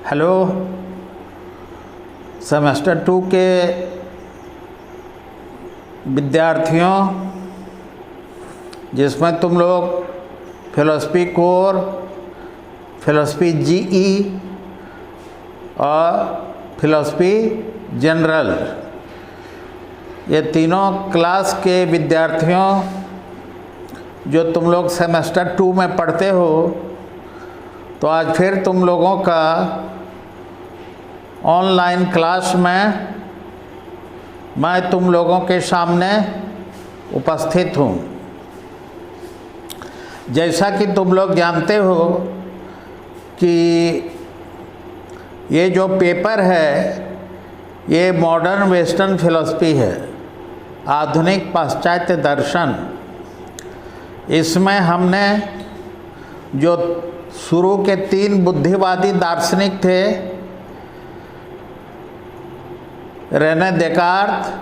Hello, semester 2 के विद्यार्थियों, जिसमें तुम लोग फिलॉसफी कोर, फिलॉसफी जीई और फिलॉसफी जनरल, ये तीनों क्लास के विद्यार्थियों जो तुम लोग सेमेस्टर 2 में पढ़ते हो, तो आज फिर तुम लोगों का ऑनलाइन क्लास में मैं तुम लोगों के सामने उपस्थित हूँ। जैसा कि तुम लोग जानते हो कि ये जो पेपर है ये मॉडर्न वेस्टर्न फिलॉसफी है, आधुनिक पाश्चात्य दर्शन। इसमें हमने जो शुरू के 3 बुद्धिवादी दार्शनिक थे, रेने देकार्त,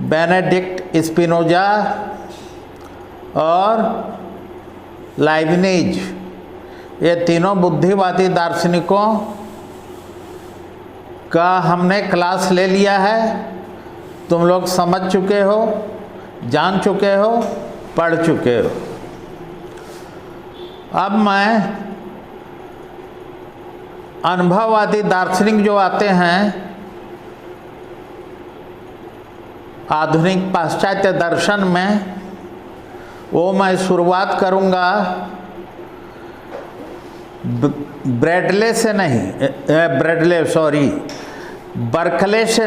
बेनेडिक्ट स्पिनोजा और लाइबनिज, ये तीनों बुद्धिवादी दार्शनिकों का हमने क्लास ले लिया है। तुम लोग समझ चुके हो, जान चुके हो, पढ़ चुके हो। अब मैं अनुभववादी दार्शनिक जो आते हैं आधुनिक पाश्चात्य दर्शन में, वो मैं शुरुआत करूंगा बर्कले से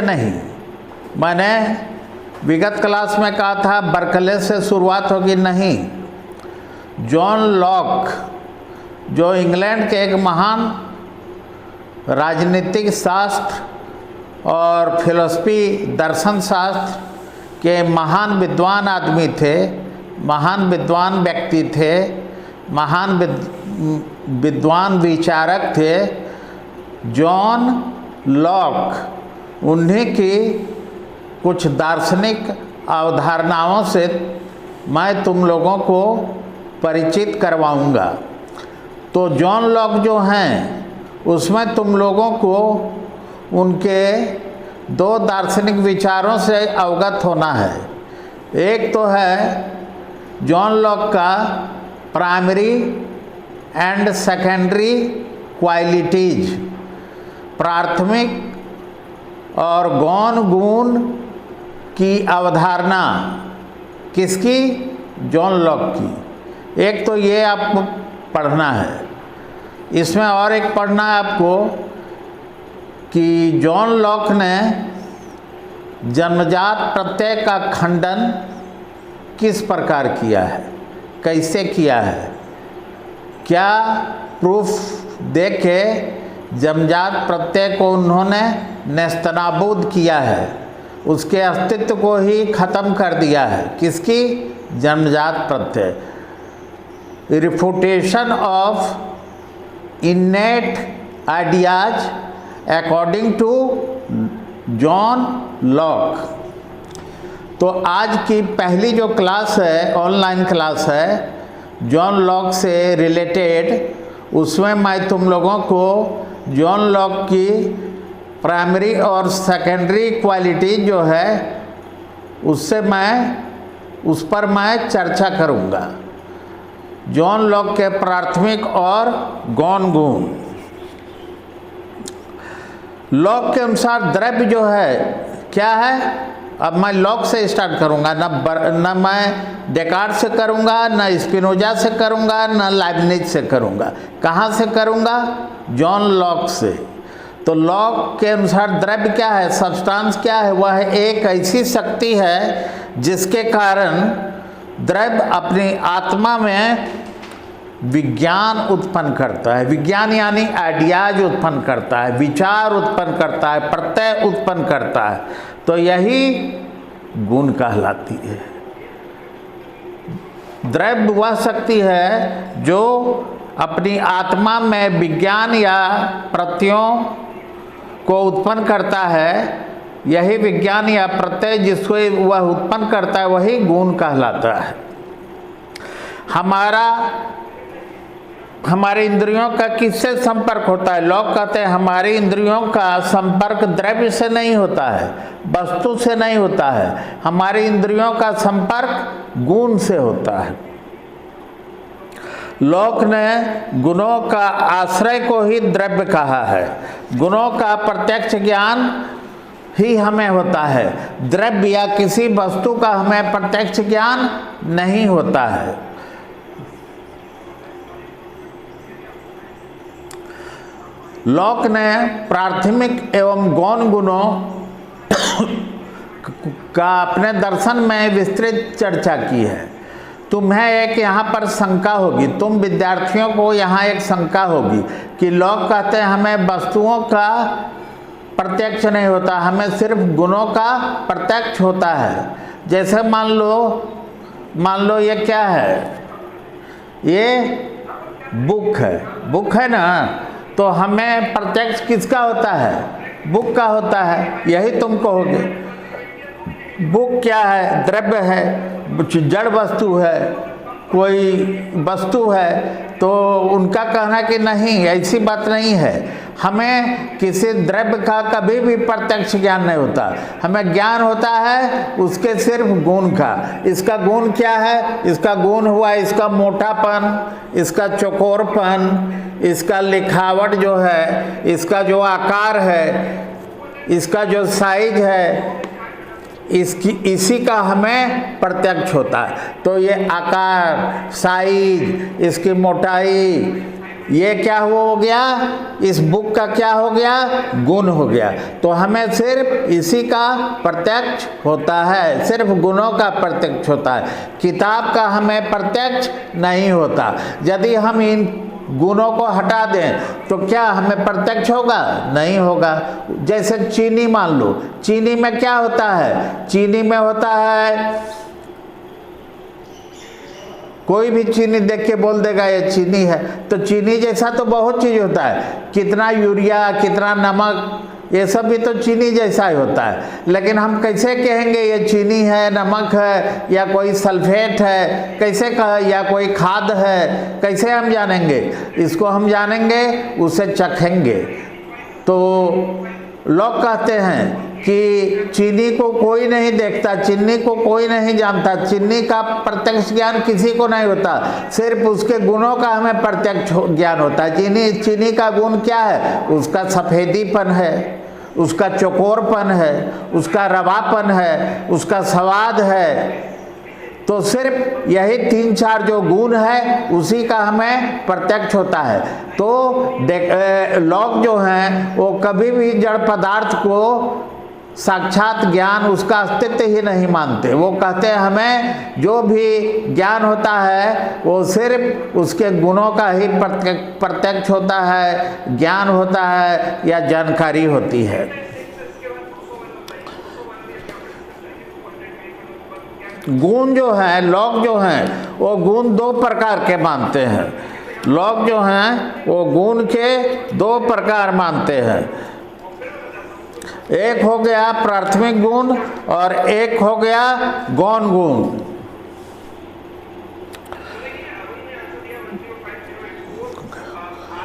नहीं। मैंने विगत क्लास में कहा था बर्कले से शुरुआत होगी, नहीं। जॉन लॉक, जो इंग्लैंड के एक महान राजनीतिक शास्त्र और फिलॉसफी दर्शन शास्त्र के महान विद्वान आदमी थे, महान विद्वान व्यक्ति थे, महान विद्वान विचारक थे, जॉन लॉक। उन्हीं की कुछ दार्शनिक अवधारणाओं से मैं तुम लोगों को परिचित करवाऊंगा। तो जॉन लॉक जो हैं, उसमें तुम लोगों को उनके 2 दार्शनिक विचारों से अवगत होना है। एक तो है जॉन लॉक का प्राइमरी एंड सेकेंडरी क्वालिटीज, प्राथमिक और गौण गुण की अवधारणा। किसकी? जॉन लॉक की। एक तो ये आपको पढ़ना है। इसमें और एक पढ़ना है आपको कि जॉन लॉक ने जन्मजात प्रत्यय का खंडन किस प्रकार किया है, कैसे किया है, क्या प्रूफ देके जन्मजात प्रत्यय को उन्होंने नेस्तनाबूद किया है, उसके अस्तित्व को ही खत्म कर दिया है। किसकी? जन्मजात प्रत्यय। Refutation of innate ideas according to John Locke. तो आज की पहली जो क्लास है, ऑनलाइन क्लास है, जॉन लॉक से रिलेटेड, उसमें मैं तुम लोगों को जॉन लॉक की प्राइमरी और सेकेंडरी क्वालिटी जो है उस पर मैं चर्चा करूंगा। जॉन लॉक के प्राथमिक और गौण गुण। लॉक के अनुसार द्रव्य जो है क्या है? अब मैं लॉक से स्टार्ट करूंगा, न मैं डेकार्ट से करूंगा, न स्पिनोजा से करूंगा, न लाइबनिज से करूंगा। कहाँ से करूंगा? जॉन लॉक से। तो लॉक के अनुसार द्रव्य क्या है, सब्सटेंस क्या है? वह एक ऐसी शक्ति है जिसके कारण द्रव्य अपनी आत्मा में विज्ञान उत्पन्न करता है। विज्ञान यानी आइडियाज उत्पन्न करता है, विचार उत्पन्न करता है, प्रत्यय उत्पन्न करता है। तो यही गुण कहलाती है। द्रव्य वह शक्ति है जो अपनी आत्मा में विज्ञान या प्रत्ययों को उत्पन्न करता है। यही विज्ञान या प्रत्यय जिसको वह उत्पन्न करता है, वही गुण कहलाता है। हमारा हमारे इंद्रियों का किससे संपर्क होता है? लोग कहते हैं हमारी इंद्रियों का संपर्क द्रव्य से नहीं होता है, वस्तु से नहीं होता है, हमारी इंद्रियों का संपर्क गुण से होता है। लोक ने गुणों का आश्रय को ही द्रव्य कहा है। गुणों का प्रत्यक्ष ज्ञान ही हमें होता है, द्रव्य या किसी वस्तु का हमें प्रत्यक्ष ज्ञान नहीं होता है। लोक ने प्राथमिक एवं गौण गुणों का अपने दर्शन में विस्तृत चर्चा की है। तुम्हें एक यहाँ पर शंका होगी, तुम विद्यार्थियों को यहाँ एक शंका होगी कि लोग कहते हैं हमें वस्तुओं का प्रत्यक्ष नहीं होता, हमें सिर्फ गुणों का प्रत्यक्ष होता है। जैसे मान लो ये क्या है, ये बुक है ना, तो हमें प्रत्यक्ष किसका होता है? बुक का होता है। यही तुम कहोगे। बुक क्या है? द्रव्य है, जड़ वस्तु है, कोई वस्तु है, तो उनका कहना कि नहीं, ऐसी बात नहीं है। हमें किसी द्रव्य का कभी भी प्रत्यक्ष ज्ञान नहीं होता, हमें ज्ञान होता है उसके सिर्फ गुण का। इसका गुण क्या है? इसका गुण हुआ इसका मोटापन, इसका चौकोरपन, इसका लिखावट जो है, इसका जो आकार है, इसका जो साइज है, इसी का हमें प्रत्यक्ष होता है। तो ये आकार, साइज, इसकी मोटाई, ये क्या हो गया? इस बुक का क्या हो गया? गुण हो गया। तो हमें सिर्फ इसी का प्रत्यक्ष होता है, सिर्फ गुणों का प्रत्यक्ष होता है, किताब का हमें प्रत्यक्ष नहीं होता। यदि हम इन गुणों को हटा दें तो क्या हमें प्रत्यक्ष होगा? नहीं होगा। जैसे चीनी मान लो, चीनी में क्या होता है? चीनी में होता है, कोई भी चीनी देख के बोल देगा ये चीनी है। तो चीनी जैसा तो बहुत चीज़ होता है, कितना यूरिया, कितना नमक, ये सब भी तो चीनी जैसा ही होता है। लेकिन हम कैसे कहेंगे ये चीनी है, नमक है, या कोई सल्फेट है, कैसे कहे, या कोई खाद है, कैसे हम जानेंगे? इसको हम जानेंगे, उसे चखेंगे। तो लोग कहते हैं कि चीनी को कोई नहीं देखता, चीनी को कोई नहीं जानता, चीनी का प्रत्यक्ष ज्ञान किसी को नहीं होता, सिर्फ उसके गुणों का हमें प्रत्यक्ष ज्ञान होता है। चीनी का गुण क्या है? उसका सफ़ेदीपन है, उसका चौकोरपन है, उसका रवापन है, उसका स्वाद है। तो सिर्फ यही 3-4 जो गुण है उसी का हमें प्रत्यक्ष होता है। तो लोग जो हैं वो कभी भी जड़ पदार्थ को साक्षात ज्ञान, उसका अस्तित्व ही नहीं मानते। वो कहते हैं हमें जो भी ज्ञान होता है वो सिर्फ उसके गुणों का ही प्रत्यक्ष होता है, ज्ञान होता है या जानकारी होती है। गुण जो है, लोग जो हैं वो गुण 2 प्रकार के मानते हैं। लोग जो हैं वो गुण के 2 प्रकार मानते हैं। एक हो गया प्राथमिक गुण और एक हो गया गौण गुण।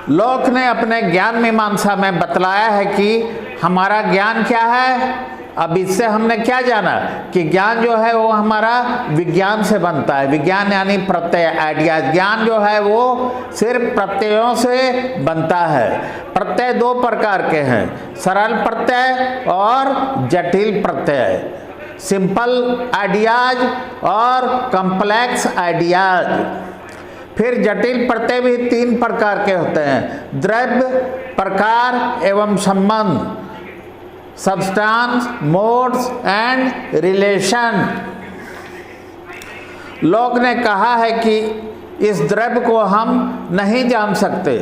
लोक ने अपने ज्ञान मीमांसा में बतलाया है कि हमारा ज्ञान क्या है। अब इससे हमने क्या जाना कि ज्ञान जो है वो हमारा विज्ञान से बनता है। विज्ञान यानी प्रत्यय, आइडिया। ज्ञान जो है वो सिर्फ प्रत्ययों से बनता है। प्रत्यय 2 प्रकार के हैं, सरल प्रत्यय और जटिल प्रत्यय, सिंपल आइडियाज और कॉम्प्लेक्स आइडियाज। फिर जटिल प्रत्यय भी 3 प्रकार के होते हैं, द्रव्य, प्रकार एवं संबंध, सब्सटेंस, मोड्स एंड रिलेशन। लोग ने कहा है कि इस द्रव्य को हम नहीं जान सकते।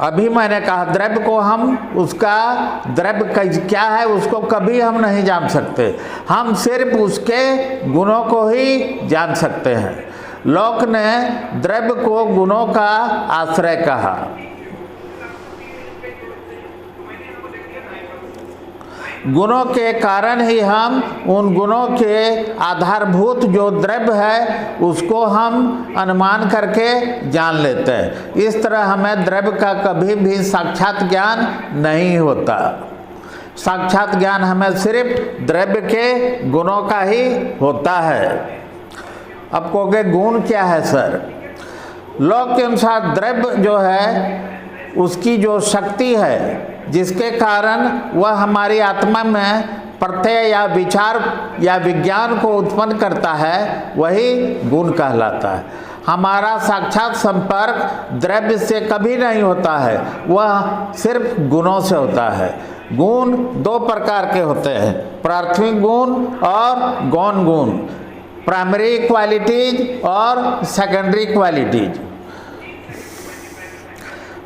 अभी मैंने कहा द्रव्य को हम, उसका द्रव्य क्या है उसको कभी हम नहीं जान सकते, हम सिर्फ उसके गुणों को ही जान सकते हैं। लोक ने द्रव्य को गुणों का आश्रय कहा। गुणों के कारण ही हम उन गुणों के आधारभूत जो द्रव्य है उसको हम अनुमान करके जान लेते हैं। इस तरह हमें द्रव्य का कभी भी साक्षात ज्ञान नहीं होता। साक्षात ज्ञान हमें सिर्फ द्रव्य के गुणों का ही होता है। अब कहोगे गुण क्या है सर? लौक के अनुसार द्रव्य जो है उसकी जो शक्ति है जिसके कारण वह हमारी आत्मा में प्रत्यय या विचार या विज्ञान को उत्पन्न करता है, वही गुण कहलाता है। हमारा साक्षात संपर्क द्रव्य से कभी नहीं होता है, वह सिर्फ गुणों से होता है। गुण दो प्रकार के होते हैं, प्राथमिक गुण और गौण गुण, प्राइमरी क्वालिटीज और सेकेंडरी क्वालिटीज।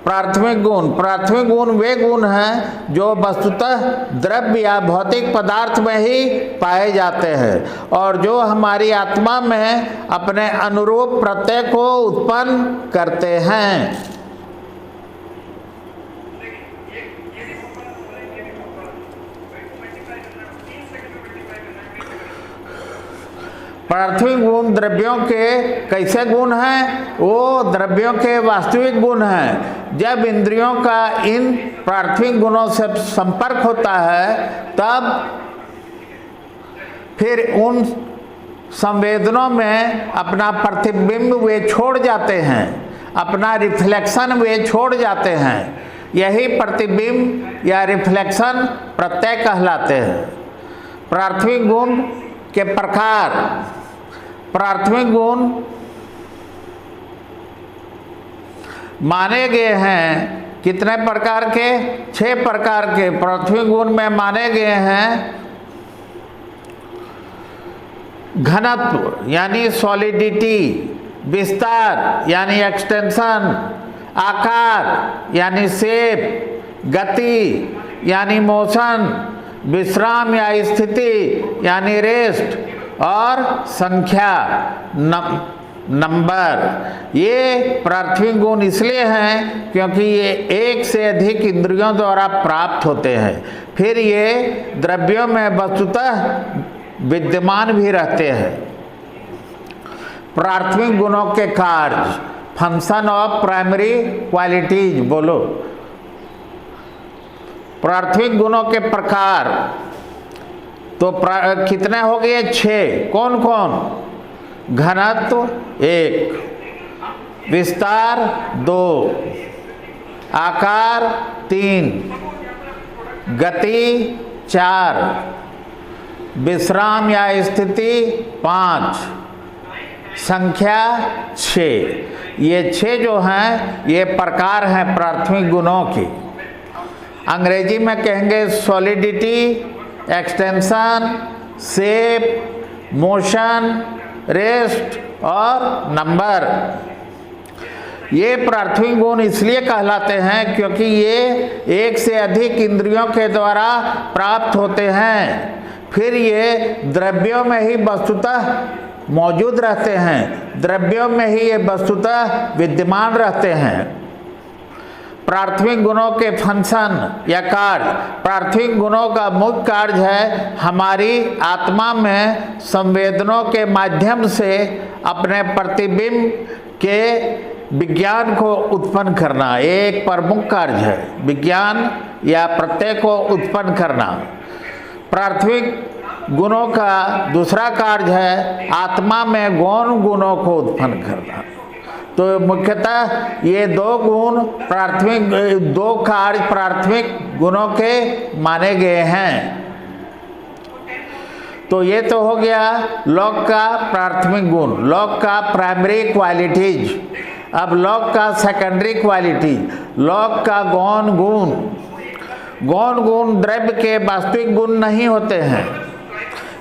प्राथमिक गुण वे गुण हैं जो वस्तुतः द्रव्य या भौतिक पदार्थ में ही पाए जाते हैं और जो हमारी आत्मा में अपने अनुरूप प्रत्यय को उत्पन्न करते हैं। प्राथमिक गुण द्रव्यों के कैसे गुण हैं? वो द्रव्यों के वास्तविक गुण हैं। जब इंद्रियों का इन प्राथमिक गुणों से संपर्क होता है तब फिर उन संवेदनों में अपना प्रतिबिंब वे छोड़ जाते हैं, अपना रिफ्लेक्शन वे छोड़ जाते हैं। यही प्रतिबिंब या रिफ्लेक्शन प्रत्यय कहलाते हैं। प्राथमिक गुण के प्रकार, प्राथमिक गुण माने गए हैं कितने प्रकार के? 6 प्रकार के प्राथमिक गुण में माने गए हैं। घनत्व यानी सॉलिडिटी, विस्तार यानी एक्सटेंशन, आकार यानी शेप, गति यानी मोशन, विश्राम या स्थिति यानी रेस्ट, और संख्या नंबर। ये प्राथमिक गुण इसलिए हैं क्योंकि ये एक से अधिक इंद्रियों द्वारा प्राप्त होते हैं, फिर ये द्रव्यों में वस्तुतः विद्यमान भी रहते हैं। प्राथमिक गुणों के कार्य, फंक्शन ऑफ प्राइमरी क्वालिटीज। बोलो, प्राथमिक गुणों के प्रकार तो कितने हो गए? 6। कौन कौन? घनत्व 1, विस्तार 2, आकार 3, गति 4, विश्राम या स्थिति 5, संख्या 6। ये 6 जो हैं ये प्रकार हैं प्राथमिक गुणों की। अंग्रेजी में कहेंगे solidity, extension, shape, motion, rest और नंबर। ये प्राथमिक गुण इसलिए कहलाते हैं क्योंकि ये एक से अधिक इंद्रियों के द्वारा प्राप्त होते हैं, फिर ये द्रव्यों में ही वस्तुतः मौजूद रहते हैं, द्रव्यों में ही ये वस्तुतः विद्यमान रहते हैं। प्राथमिक गुणों के फंक्शन या कार्य, प्राथमिक गुणों का मुख्य कार्य है हमारी आत्मा में संवेदनों के माध्यम से अपने प्रतिबिंब के विज्ञान को उत्पन्न करना। एक प्रमुख कार्य है विज्ञान या प्रत्यय को उत्पन्न करना। प्राथमिक गुणों का दूसरा कार्य है आत्मा में गौण गुणों को उत्पन्न करना। तो मुख्यतः ये 2 गुण प्राथमिक, 2 कार्य प्राथमिक गुणों के माने गए हैं। तो ये तो हो गया लौक का प्राथमिक गुण, लौक का प्राइमरी क्वालिटीज। अब लौक का सेकेंडरी क्वालिटीज, लौक का गौण गुण। गौण गुण द्रव्य के वास्तविक गुण नहीं होते हैं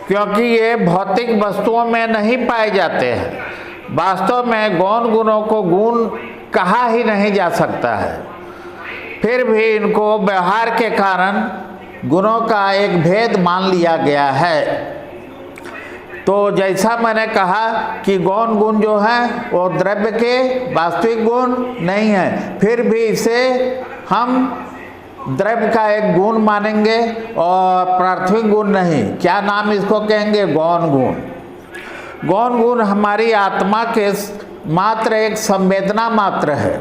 क्योंकि ये भौतिक वस्तुओं में नहीं पाए जाते हैं। वास्तव में गौण गुणों को गुण कहा ही नहीं जा सकता है, फिर भी इनको व्यवहार के कारण गुणों का एक भेद मान लिया गया है। तो जैसा मैंने कहा कि गौण गुण जो हैं वो द्रव्य के वास्तविक गुण नहीं है, फिर भी इसे हम द्रव्य का एक गुण मानेंगे और प्राथमिक गुण नहीं। क्या नाम इसको कहेंगे? गौण गुण। गौण गुण हमारी आत्मा के मात्र एक संवेदना मात्र है।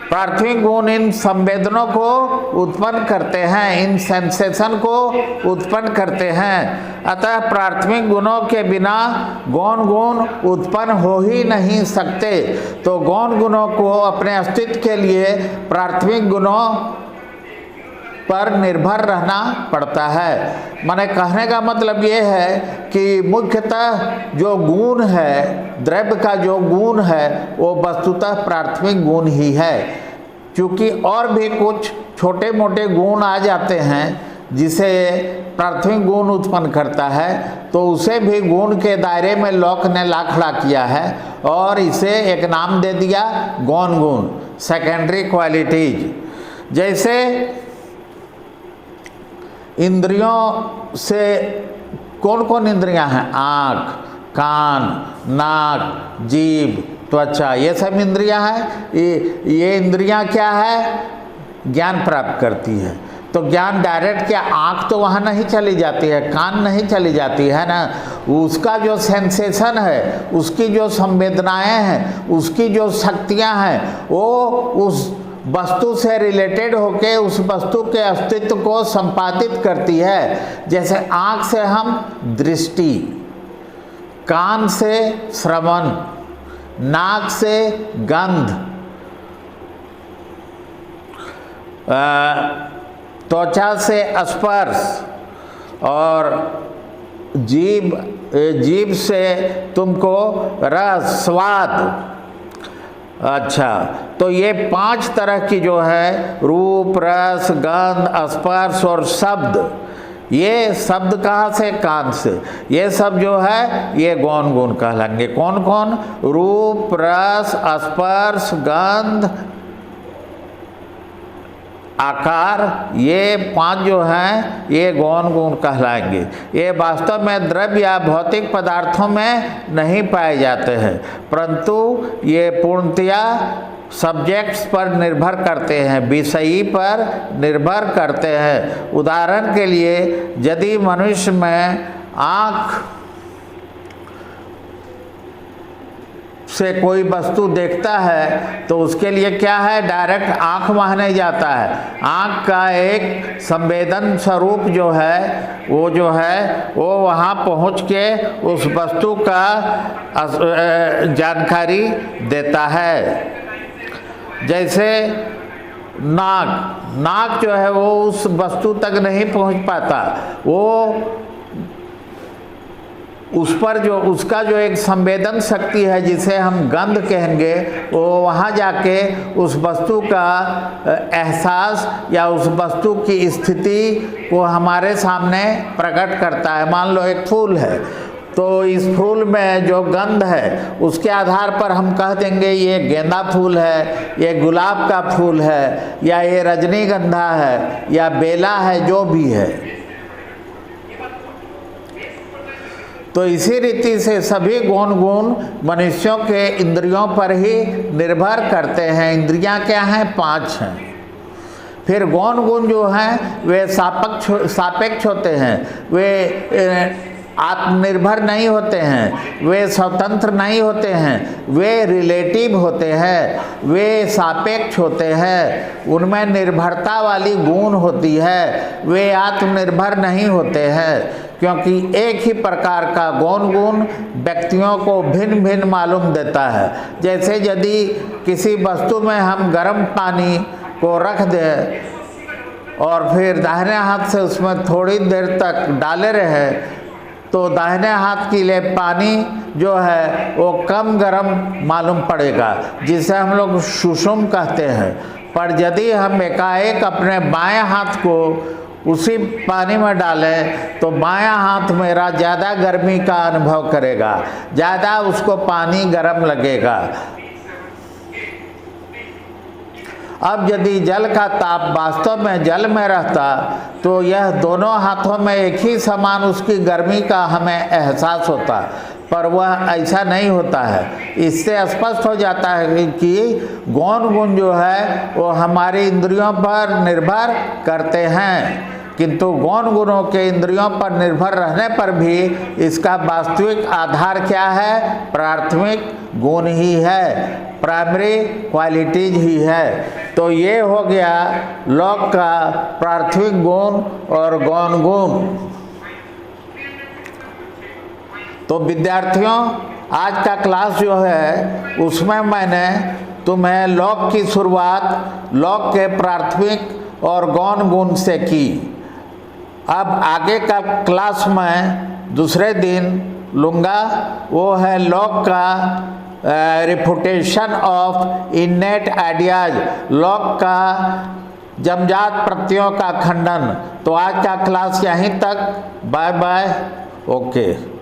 प्राथमिक गुण इन संवेदनों को उत्पन्न करते हैं, इन सेंसेशन को उत्पन्न करते हैं। अतः प्राथमिक गुणों के बिना गौण गुण उत्पन्न हो ही नहीं सकते। तो गौण गुणों को अपने अस्तित्व के लिए प्राथमिक गुणों पर निर्भर रहना पड़ता है। माने कहने का मतलब ये है कि मुख्यतः जो गुण है, द्रव्य का जो गुण है वो वस्तुतः प्राथमिक गुण ही है। क्योंकि और भी कुछ छोटे मोटे गुण आ जाते हैं जिसे प्राथमिक गुण उत्पन्न करता है, तो उसे भी गुण के दायरे में लॉक ने लाखड़ा किया है और इसे एक नाम दे दिया गौण गुण, सेकेंडरी क्वालिटीज। जैसे इंद्रियों से कौन कौन इंद्रियां हैं? आँख, कान, नाक, जीभ, त्वचा, ये सब इंद्रियां हैं। ये इंद्रियां क्या है? ज्ञान प्राप्त करती है। तो ज्ञान डायरेक्ट क्या आँख तो वहाँ नहीं चली जाती है, कान नहीं चली जाती है ना, उसका जो सेंसेशन है, उसकी जो संवेदनाएं हैं, उसकी जो शक्तियां हैं, वो उस वस्तु से रिलेटेड होके उस वस्तु के अस्तित्व को संपादित करती है। जैसे आँख से हम दृष्टि, कान से श्रवण, नाक से गंध, त्वचा से स्पर्श और जीभ से तुमको रस, स्वाद। अच्छा, तो ये 5 तरह की जो है रूप, रस, गंध, स्पर्श और शब्द, ये शब्द कहाँ से? कान से। ये सब जो है ये गौण गुण कहलाएंगे। कौन कौन? रूप, रस, स्पर्श, गंध, आकार, ये 5 जो हैं ये गौण गुण कहलाएंगे। ये वास्तव में द्रव्य या भौतिक पदार्थों में नहीं पाए जाते हैं, परंतु ये पूर्णतया सब्जेक्ट्स पर निर्भर करते हैं, विषयी पर निर्भर करते हैं। उदाहरण के लिए यदि मनुष्य में आँख से कोई वस्तु देखता है तो उसके लिए क्या है? डायरेक्ट आँख वहाँ नहीं जाता है। आँख का एक संवेदन स्वरूप जो है वो वहाँ पहुँच के उस वस्तु का जानकारी देता है। जैसे नाक जो है वो उस वस्तु तक नहीं पहुँच पाता, वो उस पर जो उसका जो एक संवेदन शक्ति है जिसे हम गंध कहेंगे, वो वहाँ जाके उस वस्तु का एहसास या उस वस्तु की स्थिति को हमारे सामने प्रकट करता है। मान लो एक फूल है, तो इस फूल में जो गंध है उसके आधार पर हम कह देंगे ये गेंदा फूल है, ये गुलाब का फूल है, या ये रजनीगंधा है, या बेला है, जो भी है। तो इसी रीति से सभी गौण गुण मनुष्यों के इंद्रियों पर ही निर्भर करते हैं। इंद्रियां क्या हैं? 5 हैं। फिर गौण गुण जो हैं वे सापेक्ष होते हैं, वे आत्मनिर्भर नहीं होते हैं, वे स्वतंत्र नहीं होते हैं, वे रिलेटिव होते हैं, वे सापेक्ष होते हैं, उनमें निर्भरता वाली गुण होती है, वे आत्मनिर्भर नहीं होते हैं। क्योंकि एक ही प्रकार का गौण गुण व्यक्तियों को भिन्न भिन्न मालूम देता है। जैसे यदि किसी वस्तु में हम गर्म पानी को रख दें और फिर दाहिने हाथ से उसमें थोड़ी देर तक डाले रहे, तो दाहिने हाथ के लिए पानी जो है वो कम गर्म मालूम पड़ेगा, जिसे हम लोग सुषुम कहते हैं। पर यदि हम एकाएक अपने बाएं हाथ को उसी पानी में डालें तो बायां हाथ मेरा ज़्यादा गर्मी का अनुभव करेगा, ज़्यादा उसको पानी गर्म लगेगा। अब यदि जल का ताप वास्तव में जल में रहता तो यह दोनों हाथों में एक ही समान उसकी गर्मी का हमें एहसास होता, पर वह ऐसा नहीं होता है। इससे स्पष्ट हो जाता है कि गौण गुण जो है वो हमारी इंद्रियों पर निर्भर करते हैं, किंतु गौण गुणों के इंद्रियों पर निर्भर रहने पर भी इसका वास्तविक आधार क्या है? प्राथमिक गुण ही है, प्राइमरी क्वालिटीज ही है। तो ये हो गया लॉक का प्राथमिक गुण और गौण गुण। तो विद्यार्थियों, आज का क्लास जो है उसमें मैंने तुम्हें लॉक की शुरुआत लॉक के प्राथमिक और गौण गुण से की। अब आगे का क्लास मैं दूसरे दिन लूँगा, वो है लॉक का refutation of innate ideas, lock का जमजात प्रत्ययों का खंडन। तो आज का क्लास यहीं तक। Bye bye, okay.